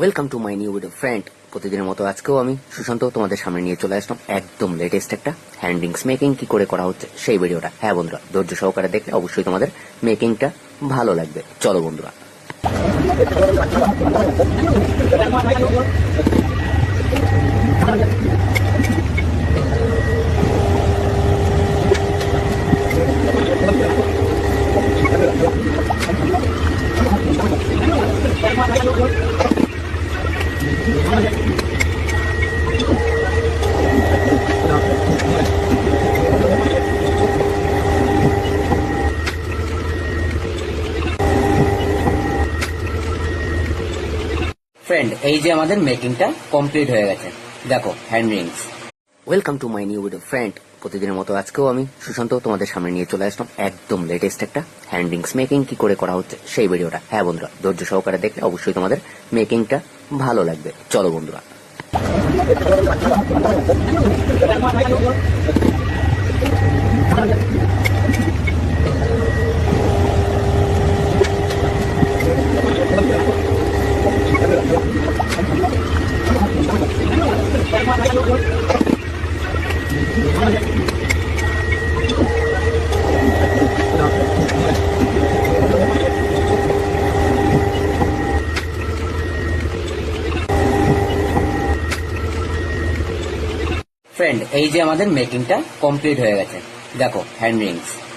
Welcome to my new video friend. প্রতিদিনের মতো আজকেও আমি সুশান্ত তোমাদের সামনে নিয়ে চলে আসলাম একদম লেটেস্ট একটা হ্যান্ড রিংস মেকিং কি করে করা হচ্ছে সেই ভিডিওটা। হ্যাঁ বন্ধুরা, ধৈর্য সহকারে দেখলে অবশ্যই তোমাদের মেকিংটা ভালো লাগবে। চলো বন্ধুরা। ফ্রেন্ড, এই যে আমাদের মেকিংটা কমপ্লিট হয়ে গেছে, দেখো hand Rings. Welcome to my new video friend. প্রতিদিনের মতো আজকেও আমি সুশান্ত তোমাদের সামনে নিয়ে চলে আসলাম একদম লেটেস্ট একটা হ্যান্ড রিংস মেকিং কি করে করা হচ্ছে সেই ভিডিওটা। হ্যাঁ বন্ধুরা, ধৈর্য সহকারে দেখলে অবশ্যই তোমাদের মেকিংটা ভালো লাগবে। চলো বন্ধুরা। ফ্রেন্ড, এই যে আমাদের মেকিংটা কমপ্লিট হয়ে গেছে, দেখো হ্যান্ড রিংস।